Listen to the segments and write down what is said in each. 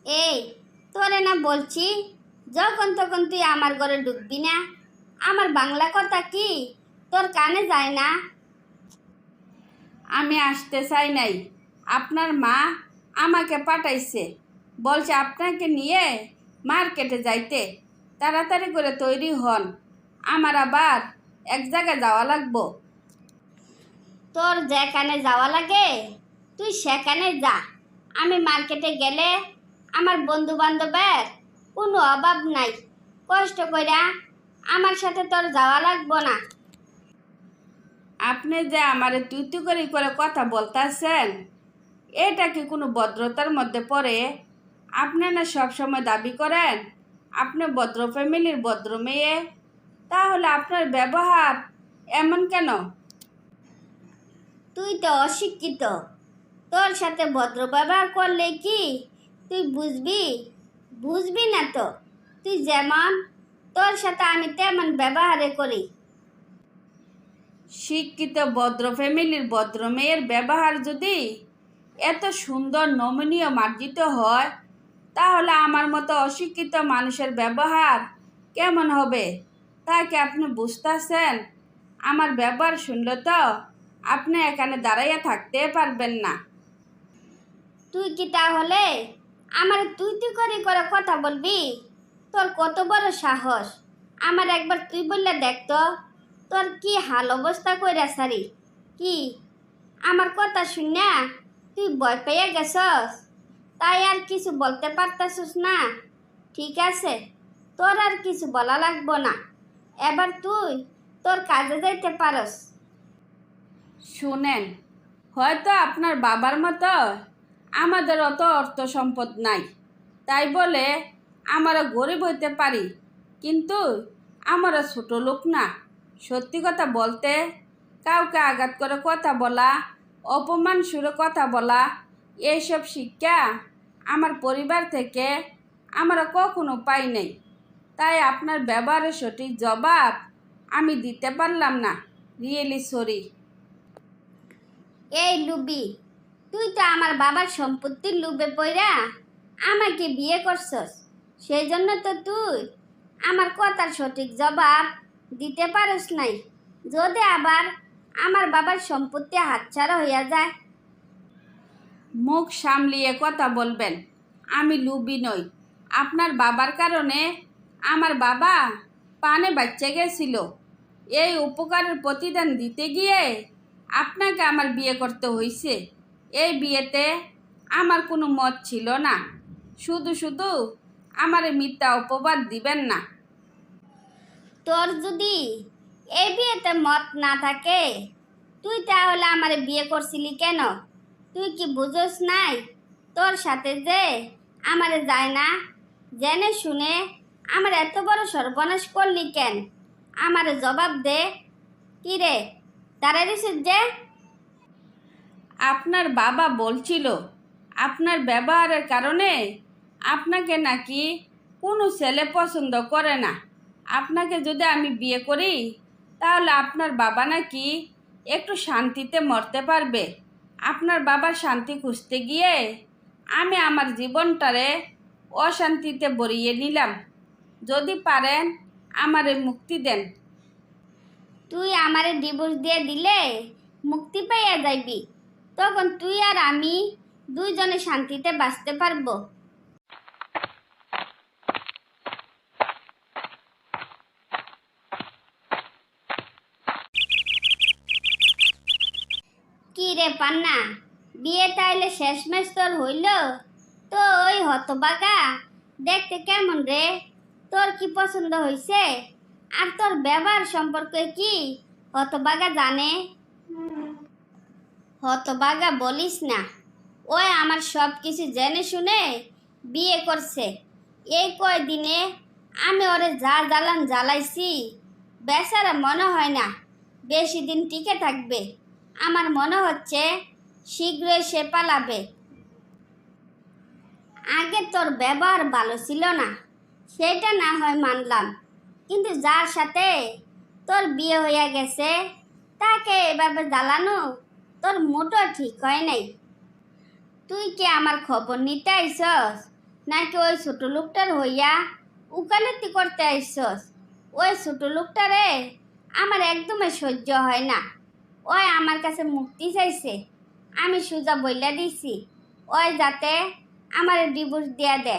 এই তোরে না বলছি, যখন তখন তুই আমার ঘরে ঢুকবি না। আমার বাংলা কথা কি তোর কানে যায় না? আমি আসতে চাই নাই। আপনার মা আমাকে পাঠাইছে, বলছে আপনাকে নিয়ে মার্কেটে যাইতে। তাড়াতাড়ি করে তৈরি হন, আমার আবার এক জায়গায় যাওয়া লাগবো। তোর যেখানে যাওয়া লাগে তুই সেখানে যা। আমি মার্কেটে গেলে আমার বন্ধু বান্ধবের কোনো অভাব নাই। কষ্ট কইরা আমার সাথে তোর যাওয়া লাগবো না। আপনি যে আমারে তুই তুই করে কথা বলতেছেন, এটা কি কোনো ভদ্রতার মধ্যে পড়ে? আপনি না সবসময় দাবি করেন আপনি ভদ্র ফ্যামিলির ভদ্র মেয়ে, তাহলে আপনার ব্যবহার এমন কেন? তুই তো অশিক্ষিত, তোর সাথে ভদ্র ব্যবহার করলে কি তুই বুঝবি? বুঝবি না তো। তুই যেমন, তোর সাথে আমি তেমন ব্যবহারে করি। শিক্ষিত ভদ্র ফ্যামিলির ভদ্র মেয়ের ব্যবহার যদি এত সুন্দর নমনীয় মার্জিত হয়, তাহলে আমার মতো অশিক্ষিত মানুষের ব্যবহার কেমন হবে তা কি আপনি বুঝতেছেন? আমার ব্যবহার শুনলে তো আপনি এখানে দাঁড়াইয়া থাকতে পারবেন না। তুই কি তাহলে আমার তুই তুই করে কথা বলবি? তোর কত বড় সাহস! আমার একবার তুই বললে দেখতো তোর কি হাল অবস্থা কইরা সারি। কি আমার কথা শুনে তুই ভয় পেয়ে গেছস, তাই আর কিছু বলতে পারতাছিস না? ঠিক আছে, তোর আর কিছু বলা লাগবো না। এবার তুই তোর কাজে যাইতে পারস। শুনেন, হয়তো আপনার বাবার মতো আমাদের অত অর্থ সম্পদ নাই, তাই বলে আমরা গরিব হইতে পারি, কিন্তু আমরা ছোট লোক না। সত্যি কথা বলতে, কাউকে আঘাত করে কথা বলা, অপমান সুরে কথা বলা, এইসব শিক্ষা আমার পরিবার থেকে আমরা কখনো পাই নাই। তাই আপনার ব্যবহারের সঠিক জবাব আমি দিতে পারলাম না। Really sorry. এই লুবি, তুই তো আমার বাবার সম্পত্তির লুবে পইরা আমাকে বিয়ে করছস। সেই জন্য তো তুই আমার কথার সঠিক জবাব দিতে পারস নাই। যদি আবার আমার বাবার সম্পত্তি হাতছাড়া হইয়া যায়। মুখ সামলিয়ে কথা বলবেন। আমি লুবি নই। আপনার বাবার কারণে আমার বাবা পানে বাচ্চা গেছিল। এই উপকারের প্রতিদান দিতে গিয়ে আপনাকে আমার বিয়ে করতে হয়েছে। এই বিয়েতে আমার কোনো মত ছিল না। শুধু শুধু আমার মিথ্যা অপবাদ দিবেন না। তোর যদি এই বিয়েতে মত না থাকে, তুই তাহলে আমার বিয়ে করছিলি কেন? তুই কি বুঝোস নাই তোর সাথে যে আমারে যায় না? জেনে শুনে আমার এত বড় সর্বনাশ করলি কেন? আমারে জবাব দে। কি রে, দাঁড়াইছিস যে? আপনার বাবা বলছিল আপনার ব্যবহারের কারণে আপনাকে নাকি কোনো ছেলে পছন্দ করে না। আপনাকে যদি আমি বিয়ে করি, তাহলে আপনার বাবা নাকি একটু শান্তিতে মরতে পারবে। আপনার বাবার শান্তি খুঁজতে গিয়ে আমি আমার জীবনটারে অশান্তিতে ভরিয়ে নিলাম। যদি পারেন আমারে মুক্তি দেন। তুই আমারে ডিভোর্স দিয়ে দিলে মুক্তি পাইয়া যাইবি। তখন তুই আর আমি দুইজনে শান্তিতে বাঁচতে পারবো। কি রে পান্না, বিয়ে তাইলে শেষমেশ তোর হইল? তো ওই হতবাগা দেখতে কেমন রে? তোর কি পছন্দ হইছে? আর তোর ব্যবহার সম্পর্কে কি হতবাগা জানে? হতবাগা বলিস না। ওই আমার সব কিছু জেনে শুনে বিয়ে করছে। এই কয়দিনে আমি ওরে যা জ্বালান জ্বালাইছি, বেচারা মনে হয় না বেশি দিন টিকে থাকবে। আমার মনে হচ্ছে শীঘ্রই সে পালাবে। আগে তোর ব্যবহার ভালো ছিল না, সেটা না হয় মানলাম, কিন্তু যার সাথে তোর বিয়ে হইয়া গেছে তাকে এভাবে জ্বালানো তোর মোটো ঠিক হয় নাই। তুই কি আমার খবর নিতে আইসস, নাকি ওই ছোট লোকটার হইয়া উকালতি করতে আইসস? ওই ছোট লোকটারে আমার একদমই সহ্য হয় না। ওই আমার কাছে মুক্তি চাইছে, আমি সোজা বইলা দিছি ওই যাতে আমার ডিভোর্স দিয়া দে।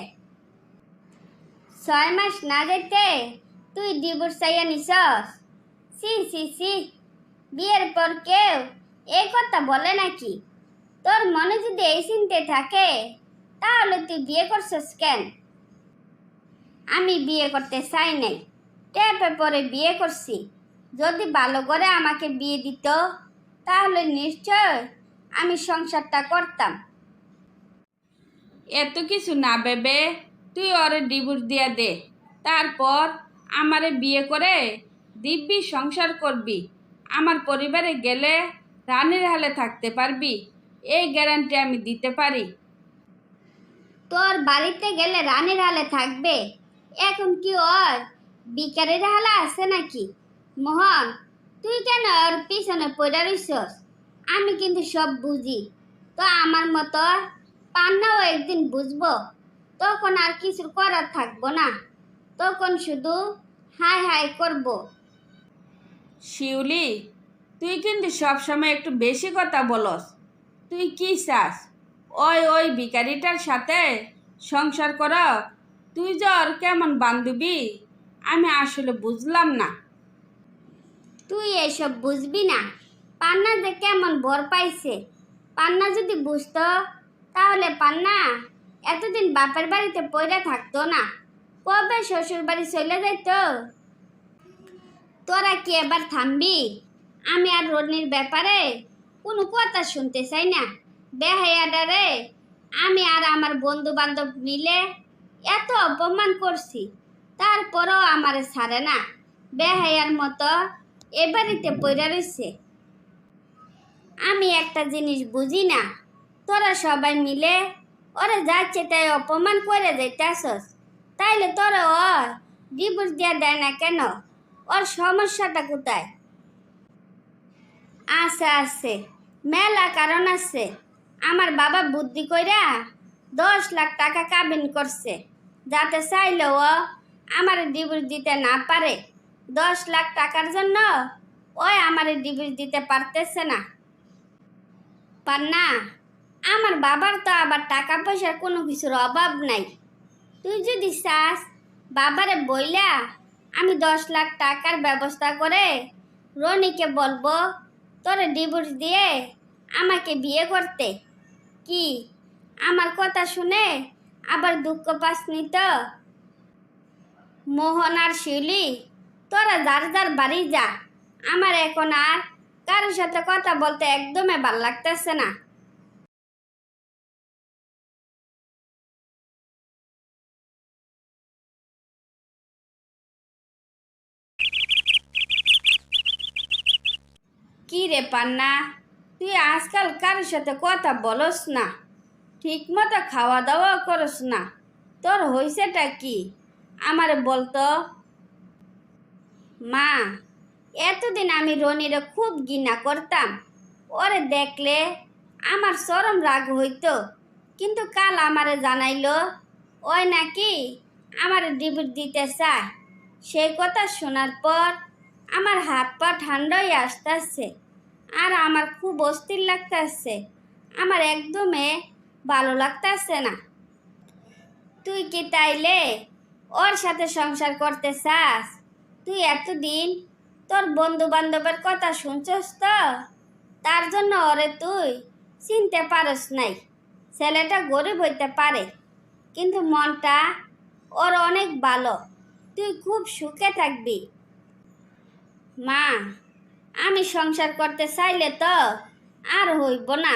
6 মাস না যেতে তুই ডিভোর্স চাইয়া নিছস? সি সি সি, বিয়ের পর কেউ এই কথা বলে নাকি? তোর মনে যদি এই চিনতে থাকে তাহলে তুই বিয়ে করছিস কেন? আমি বিয়ে করতে চাই নাই, টেপে পরে বিয়ে করছি। যদি ভালো করে আমাকে বিয়ে দিত তাহলে নিশ্চয় আমি সংসারটা করতাম। এত কিছু না ভেবে তুই ওরে ডিভোর্স দিয়া দে, তারপর আমারে বিয়ে করে দিব্যি সংসার করবি। আমার পরিবারে গেলে রানীর হালে থাকতে পারবি, এই গ্যারান্টি আমি দিতে পারি। তোর বাড়িতে গেলে রানীর হালে থাকবে? এখন কি ওর বিকারের হালে আছে নাকি? মোহন, তুই কেন ওর পিছনে পড়ে রইছস? আমি কিন্তু সব বুঝি। তো আমার মতো পান্নাও একদিন বুঝবো, তখন আর কিছু করার থাকবো না, তখন শুধু হাই হাই করব। শিউলি, তুই কিন্তু সবসময় একটু বেশি কথা বলস। তুই কি চাস? ওই ভিখারিটার সাথে সংসার কর? তুই যে ওর কেমন বান্ধবী আমি আসলে বুঝলাম না। তুই এসব বুঝবি না। পান্না যে কেমন বর পাইছে, পান্না যদি বুঝতো তাহলে পান্না এতদিন বাপের বাড়িতে পড়ে থাকতো না, কবে শ্বশুর বাড়ি চলে যাইতো। তোরা কি এবার থামবি? আমি আর রনির ব্যাপারে কোনো কথা শুনতে চাই না। বেহায়াডারে আমি আর আমার বন্ধু বান্ধব মিলে এত অপমান করছি, তারপরও আমারে ছাড়ে না। বেহায়ার মতো এ বাড়িতে পড়ে রইছে। আমি একটা জিনিস বুঝি না, তোরা সবাই মিলে ওরা যাচ্ছে তাই অপমান করে যাইতেছস, তাইলে তোরা ওর ডিভোর্স দিয়ে দেয় না কেন? ওর সমস্যাটা কোথায়? আছে, মেলা কারণ আছে। আমার বাবা বুদ্ধি কইরা 10 লাখ টাকা কাবিন করছে, যাতে চাইলেও আমার ডিভোর্স দিতে না পারে। 10 লাখ টাকার জন্য ওই আমার ডিভোর্স দিতে পারতেছে না। পান্না, আমার বাবার তো আবার টাকা পয়সার কোনো কিছুর অভাব নাই। তুই যদি চাস বাবারে বইলা আমি 10 লাখ টাকার ব্যবস্থা করে রনিকে বলবো তোরে ডিভোর্স দিয়ে আমাকে বিয়ে করতে। কি আমার কথা শুনে আবার দুঃখ পাসনি তো? মোহন আর শিউলি, তোরা যার যার বাড়ি যা। আমার এখন আর কারোর সাথে কথা বলতে একদমই ভাল লাগতেছে না। কি রে পান্না, তুই আজকাল কারোর সাথে কথা বলস না, ঠিক মতো খাওয়া দাওয়া করস না, তোর হয়েছেটা কি আমারে বলতো? মা, এতদিন আমি রনিরে খুব ঘৃণা করতাম। ওরে দেখলে আমার চরম রাগ হইতো, কিন্তু কাল আমারে জানাইলো ওই নাকি আমারে ডিভোর্স দিতে চায়। সেই কথা শোনার পর আমার হাত পা ঠান্ডা হয়ে আসতেছে, আর আমার খুব অস্থির লাগতেছে। আমার একদমই ভালো লাগতেছে না। তুই কি তাইলে ওর সাথে সংসার করতে চাস? তুই এতদিন তোর বন্ধু বান্ধবের কথা শুনছস তো, তার জন্য ওরে তুই চিনতে পারস নাই। ছেলেটা গরিব হইতে পারে, কিন্তু মনটা ওর অনেক ভালো। তুই খুব সুখে থাকবি। মা, আমি সংসার করতে চাইলে তো আর হইব না।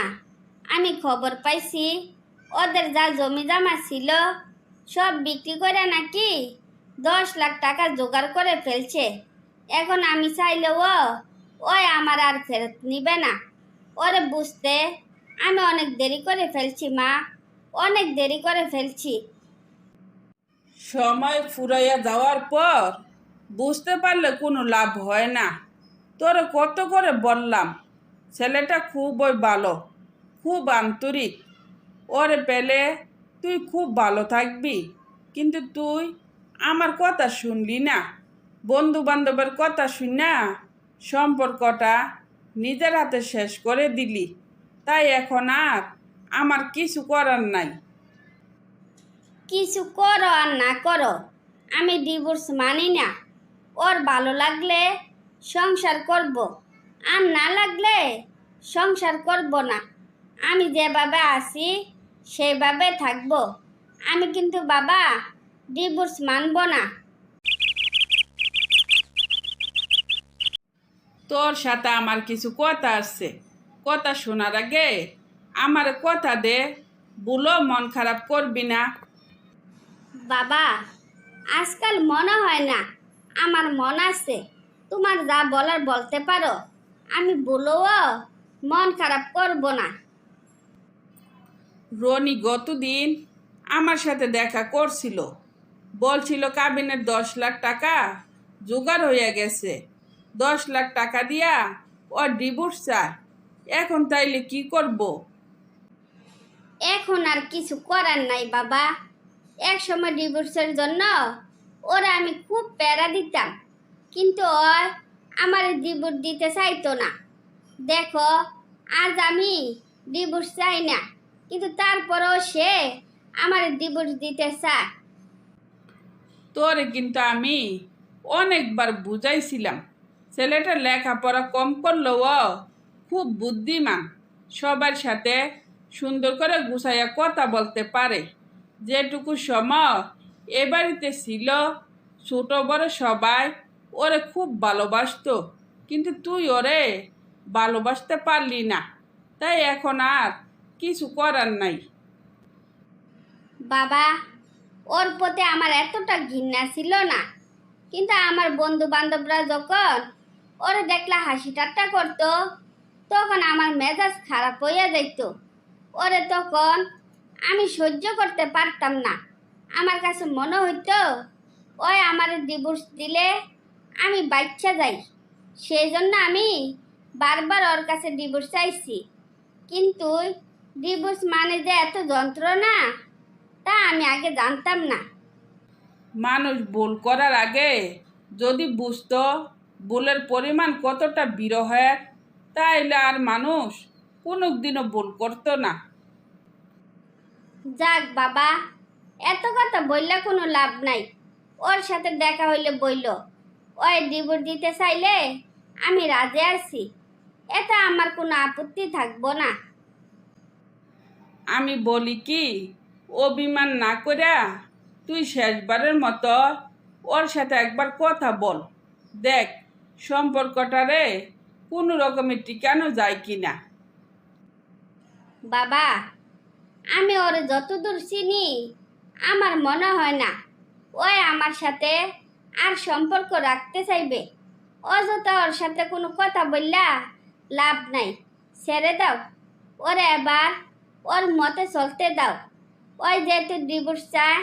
আমি খবর পাইছি ওদের যা জমি জমা ছিল সব বিক্রি করে নাকি 10 লাখ টাকা জোগাড় করে ফেলছে। এখন আমি চাইলেও ওই আমার আর ফেরত নিবে না। ওরে বুঝতে আমি অনেক দেরি করে ফেলছি মা, অনেক দেরি করে ফেলছি। সময় ফুরাইয়া যাওয়ার পর বুঝতে পারলে কোনো লাভ হয় না। তোরে কত করে বললাম, ছেলেটা খুবই ভালো, খুব আন্তরিক। ওরে পেলে তুই খুব ভালো থাকবি, কিন্তু তুই আমার কথা শুনলি না। বন্ধু বান্ধবের কথা শুন না সম্পর্কটা নিজের হাতে শেষ করে দিলি। তাই এখন আর আমার কিছু করার নাই। কিছু করো আর না করো, আমি ডিভোর্স মানি না। ওর ভালো লাগলে সংসার করব, আর না লাগলে সংসার করব না। আমি যেভাবে আছি সেভাবে থাকবো। আমি কিন্তু বাবা ডিভোর্স মানব না। তোর সাথে আমার কিছু কথা আছে। কথা শোনার আগে আমার কথা দে, বলো মন খারাপ করবি না। বাবা, আজকাল মনে হয় না আমার মন আছে। তোমার যা বলার বলতে পারো, আমি বলবো, মন খারাপ করব না। রনি গতদিন আমার সাথে দেখা করছিল, বলছিল কাবিনের 10 লাখ টাকা জোগাড় হয়ে গেছে। 10 লাখ টাকা দিয়া ওর ডিভোর্স চায়। এখন তাইলে কি করব? এখন আর কিছু করার নাই বাবা। এক সময় ডিভোর্সের জন্য ওরা আমি খুব প্যারা দিতাম, কিন্তু ওর আমার ডিভোর্স দিতে চাইতো না। দেখো, আজ আমি ডিভোর্স চাই না, কিন্তু তারপরেও সে আমার ডিভোর্স দিতে চায়। তোরে কিন্তু আমি অনেকবার বুঝাইছিলাম, ছেলেটা লেখাপড়া কম করলেও ও খুব বুদ্ধিমান, সবার সাথে সুন্দর করে গুছাইয়া কথা বলতে পারে। যেটুকু সময় এ বাড়িতে ছিল, ছোট বড় সবাই ওরে খুব ভালোবাসতো, কিন্তু তুই ওরে ভালোবাসতে পারলি না। তাই এখন আর কিছু করার নাই। বাবা, ওর প্রতি আমার এতটা ঘৃণা ছিল না, কিন্তু আমার বন্ধু বান্ধবরা যখন ওরে দেখলে হাসি ঠাট্টা করতো, তখন আমার মেজাজ খারাপ হইয়া যাইত। ওরে তখন আমি সহ্য করতে পারতাম না। আমার কাছে মনে হইতো ওই আমার ডিভোর্স দিলে আমি বাচ্চা যাই। সেই জন্য আমি বারবার ওর কাছে ডিভোর্স চাইছি। কিন্তু ডিভোর্স মানে যে এত যন্ত্রণা, তা আমি আগে জানতাম না। মানুষ ভুল করার আগে যদি বুঝতো ভুলের পরিমাণ কতটা বিরহের, তাইলে আর মানুষ কোনোদিনও ভুল করতো না। যাক বাবা, এত কথা বললে কোনো লাভ নাই। ওর সাথে দেখা হইলে বইল, ওই ডিভোর্স দিতে চাইলে আমি রাজি আছি, এতে আমার কোনো আপত্তি থাকবো না। আমি বলি কি, অভিমান না কইরা তুই শেষবারের মতো ওর সাথে একবার কথা বল। দেখ সম্পর্কটারে কোনো রকমের টিকানো যায় কি না। বাবা, আমি ওর যতদূর চিনি, আমার মনে হয় না ওই আমার সাথে আর সম্পর্ক রাখতে চাইবে। অযথা ওর সাথে কোনো কথা বললা লাভ নাই। ছেড়ে দাও, ওরে এবার ওর মতে চলতে দাও। ওই যেহেতু ডিভোর্স চায়,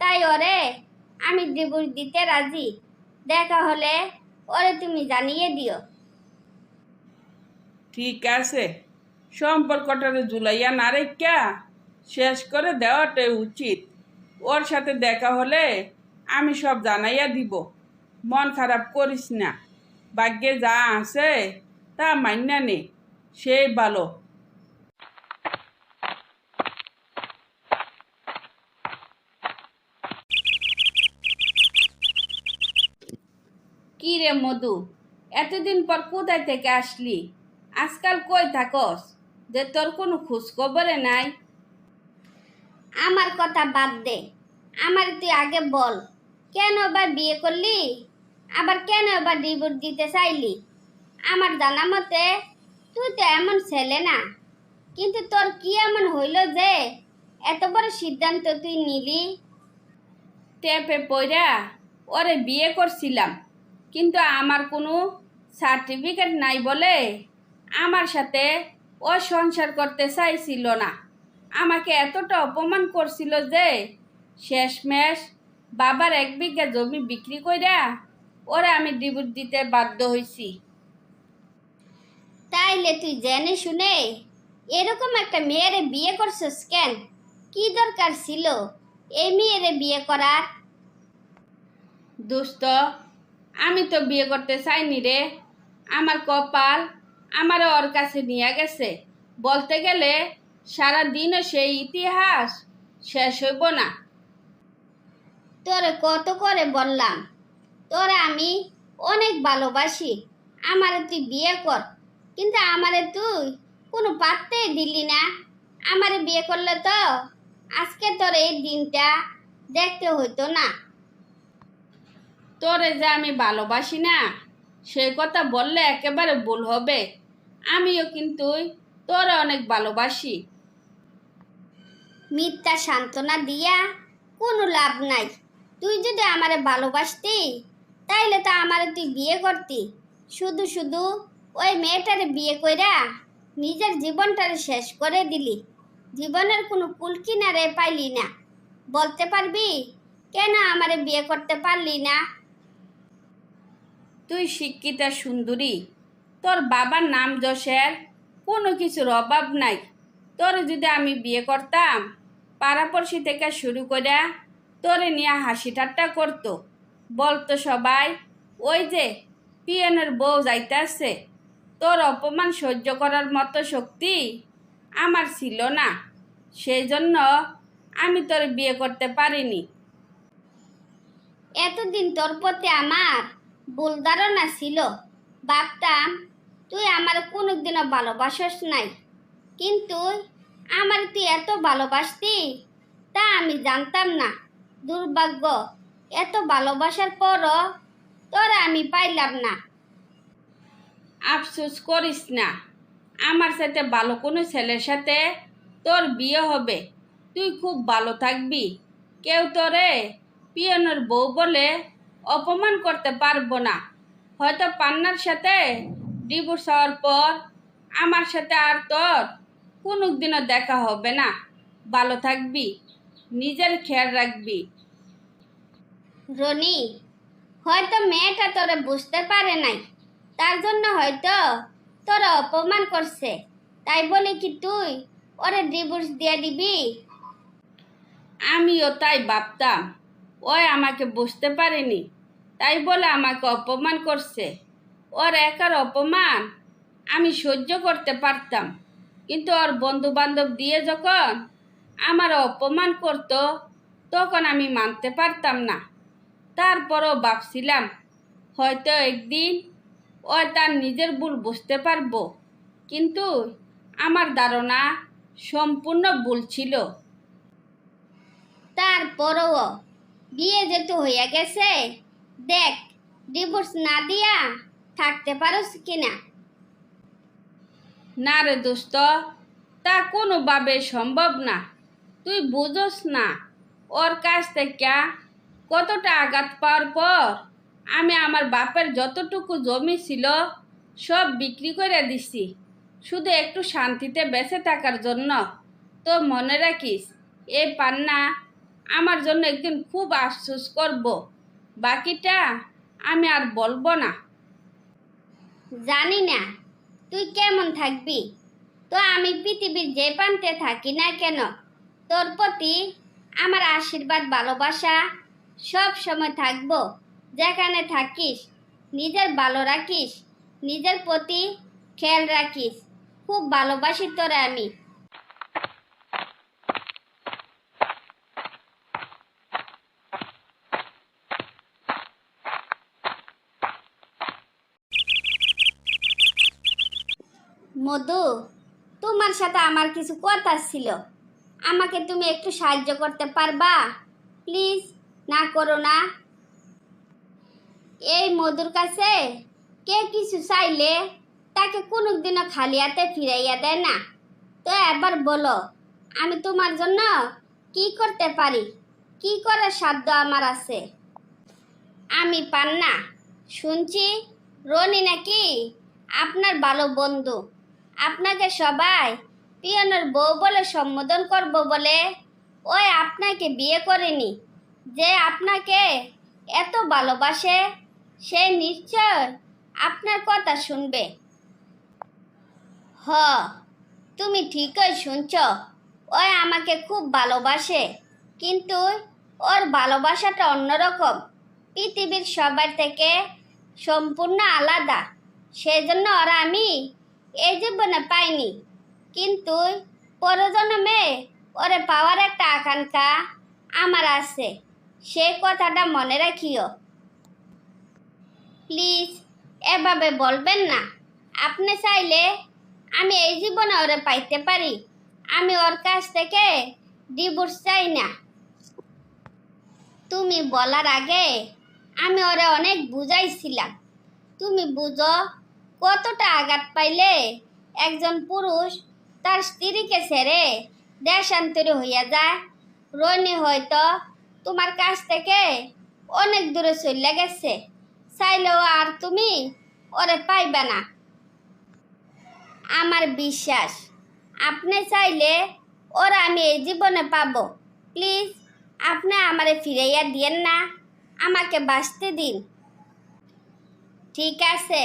তাই ওরে আমি ডিভোর্স দিতে রাজি। দেখা হলে ওরে তুমি জানিয়ে দিও। ঠিক আছে, সম্পর্কটারে জুলাইয়া না রেখা শেষ করে দেওয়াটাই উচিত। ওর সাথে দেখা হলে আমি সব জানাইয়া দিব। মন খারাপ করিস না, ভাগ্যে যা আছে তা মাইনা নে, সেই ভালো। কি রে মধু, এতদিন পর কোথায় থেকে আসলি? আজকাল কই থাকস যে তোর কোনো খোঁজ খবরে নাই? আমার কথা বাদ দে, আমার তুই আগে বল, কেন বা বিয়ে করলি, আবার কেন বা ডিভোর্স দিতে চাইলি? আমার জানা মতে তুই তো এমন ছেলে না, কিন্তু তোর কি এমন হইল যে এত বড় সিদ্ধান্ত তুই নিলি? টেপে পইরা ওরে বিয়ে করছিলাম, কিন্তু আমার কোনো সার্টিফিকেট নাই বলে আমার সাথে ও সংসার করতে চাইছিল না। আমাকে এতটা অপমান করছিল যে শেষমেশ বাবার 1 বিঘা জমি বিক্রি কইরা ওরে আমি ডিভোর্স দিতে বাধ্য হইছি। তাইলে তুই জেনে শুনে এরকম একটা মেয়েরে বিয়ে করছিস কেন? কি দরকার ছিল এই মেয়েরে বিয়ে করার? দোস্ত, আমি তো বিয়ে করতে চাইনি রে। আমার কপাল আমার ওর কাছে নিয়ে গেছে। বলতে গেলে সারা দিনও সেই ইতিহাস শেষ হইব না। তোরে কত করে বললাম, তোরে আমি অনেক ভালোবাসি, আমারে তুই বিয়ে কর, কিন্তু আমারে তুই কোনো পাত্তাই দিলি না। আমারে বিয়ে করলে তো আজকে তোর এই দিনটা দেখতে হইতো না। তোরে যে আমি ভালোবাসি না সে কথা বললে একেবারে ভুল হবে। আমিও কিন্তু তোরে অনেক ভালোবাসি। মিথ্যা সান্ত্বনা দিয়া কোনো লাভ নাই। তুই যদি আমারে ভালোবাসতি তাইলে তো আমারে তুই বিয়ে করতি। শুধু শুধু ওই মেয়েটারে বিয়ে কইরা নিজের জীবনটারে শেষ করে দিলি। জীবনের কোনো কুল কিনারে পাইলি না। বলতে পারবি কেন আমারে বিয়ে করতে পারলি না? তুই শিক্ষিতা সুন্দরী, তোর বাবার নাম যশের কোনো কিছুর অভাব নাই। তোর যদি আমি বিয়ে করতাম, পাড়াপড়শি থেকে শুরু করে তোরে নিয়ে হাসি ঠাট্টা করতো। বলতো সবাই, ওই যে পিয়নের বউ যাইতাছে। তোর অপমান সহ্য করার মতো শক্তি আমার ছিল না, সেই জন্য আমি তোর বিয়ে করতে পারিনি। এতদিন তোর প্রতি আমার ভুল ধারণা ছিল। ভাবতাম তুই আমার কোনোদিনও ভালোবাসস নাই, কিন্তু আমার তুই এত ভালোবাসতি তা আমি জানতাম না। দুর্ভাগ্য, এত ভালোবাসার পরও তোরা আমি পাইলাম না। আফসোস করিস না, আমার সাথে ভালো কোনো ছেলের সাথে তোর বিয়ে হবে। তুই খুব ভালো থাকবি। কেউ তোরে পিয়নের বউ বলে অপমান করতে পারবো না। হয়তো পান্নার সাথে ডিভোর্স হওয়ার পর আমার সাথে আর তোর কোনো দিনও দেখা হবে না। ভালো থাকবি, নিজের খেয়াল রাখবি। রনি, হয়তো মেয়েটা তোরে বুঝতে পারে নাই, তার জন্য হয়তো তোরা অপমান করছে। তাই বলে কি তুই ওরে ডিভোর্স দিয়ে দিবি? আমিও তাই ভাবতাম। ওই আমাকে বুঝতে পারেনি, তাই বলে আমাকে অপমান করছে। ওর একার অপমান আমি সহ্য করতে পারতাম, কিন্তু ওর বন্ধু বান্ধব দিয়ে যখন আমার অপমান করতো তখন আমি মানতে পারতাম না। তারপরও ভাবছিলাম হয়তো একদিন ও তার নিজের ভুল বুঝতে পারবো, কিন্তু আমার ধারণা সম্পূর্ণ ভুল ছিল। তারপরও বিয়ে যেহেতু হইয়া গেছে, দেখ ডিভোর্স না দিয়া থাকতে পারোস কিনা। না রে দোস্ত, তা কোনোভাবে সম্ভব না। তুই বুঝোস না ওর কাছ থেকে কতটা আঘাত পাওয়ার পর আমি আমার বাপের যতটুকু জমি ছিল সব বিক্রি করে দিছি, শুধু একটু শান্তিতে বেঁচে থাকার জন্য। তো মনে রাখিস, এই পান্না আমার জন্য একদিন খুব আফসোস করব। বাকিটা আমি আর বলবো না। জানি না তুই কেমন থাকবি, তো আমি পৃথিবীর যে প্রান্তে থাকি না কেন, তোর প্রতি আমার আশীর্বাদ ভালোবাসা সব সময় থাকবো। যেখানে থাকিস নিজের ভালো রাখিস, নিজের প্রতি খেয়াল রাখিস। খুব ভালোবাসি তোরে আমি। মধু, তোমার সাথে আমার কিছু কথা ছিল, আমাকে তুমি একটু সাহায্য করতে পারবা? প্লিজ, না করো না। এই মধুর কাছে কেউ কিছু চাইলে তাকে কোনোদিনও খালি হাতে ফিরাইয়া দেয় না। তো এবার বলো, আমি তোমার জন্য কি করতে পারি, কি করার সাধ্য আমার আছে? আমি পান্না, শুনছি রনি নাকি আপনার ভালো বন্ধু। আপনাকে সবাই পিয়নের বউ বলে সম্বোধন করব বলে ওই আপনাকে বিয়ে করেনি। যে আপনাকে এত ভালোবাসে সে নিশ্চয় আপনার কথা শুনবে। হ, তুমি ঠিকই শুনছ। ওই আমাকে খুব ভালোবাসে, কিন্তু ওর ভালোবাসাটা অন্যরকম, পৃথিবীর সবার থেকে সম্পূর্ণ আলাদা। সেজন্য ওরা আমি এই জীবনে পাইনি, কিন্তু পরজন্মে ওরে পাওয়ার একটা আকাঙ্ক্ষা আমার আছে। সে কথাটা মনে রাখিও। প্লিজ এভাবে বলবেন না। আপনি চাইলে আমি এই জীবনে ওরে পাইতে পারি। আমি ওর কাছ থেকে ডিভোর্স চাই না। তুমি বলার আগে আমি ওরে অনেক বুঝাইছিলাম। তুমি বুঝো কতটা আঘাত পাইলে একজন পুরুষ তার স্ত্রীকে ছেড়ে দেশান্তরী হইয়া যায়। রনি হয়তো তোমার কাছ থেকে অনেক দূরে চলে গেছে, চাইলেও আর তুমি ওরে পাইবে না। আমার বিশ্বাস আপনি চাইলে ওরা আমি এই জীবনে পাবো। প্লিজ আপনি আমারে ফিরাইয়া দিয়েন না, আমাকে বাঁচতে দিন। ঠিক আছে,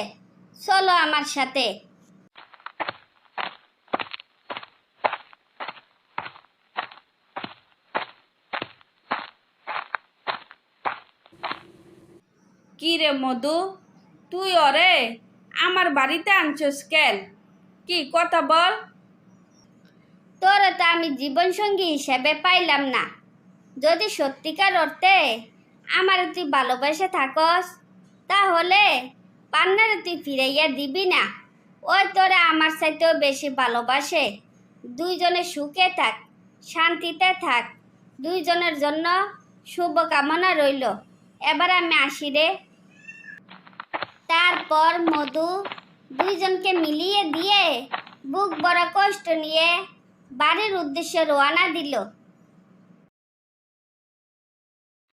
চলো আমার সাথে। কি রে মধু, তুই ওরে আমার বাড়িতে আনছস কেন? কি কথা বল। তোরা তো আমি জীবনসঙ্গী হিসেবে পাইলাম না। যদি সত্যিকার অর্থে আমার তুই ভালোবেসে থাকস, তাহলে পান্নারে তুই ফিরাইয়া দিবি না। ওই তোরা আমার চাইতেও বেশি ভালোবাসে। দুইজনে সুখে থাক, শান্তিতে থাক। দুইজনের জন্য শুভকামনা রইল। এবার আমি আসি রে। তারপর মধু দুইজনকে মিলিয়ে দিয়ে বুক বড় কষ্ট নিয়ে বাড়ির উদ্দেশ্যে রওনা দিল।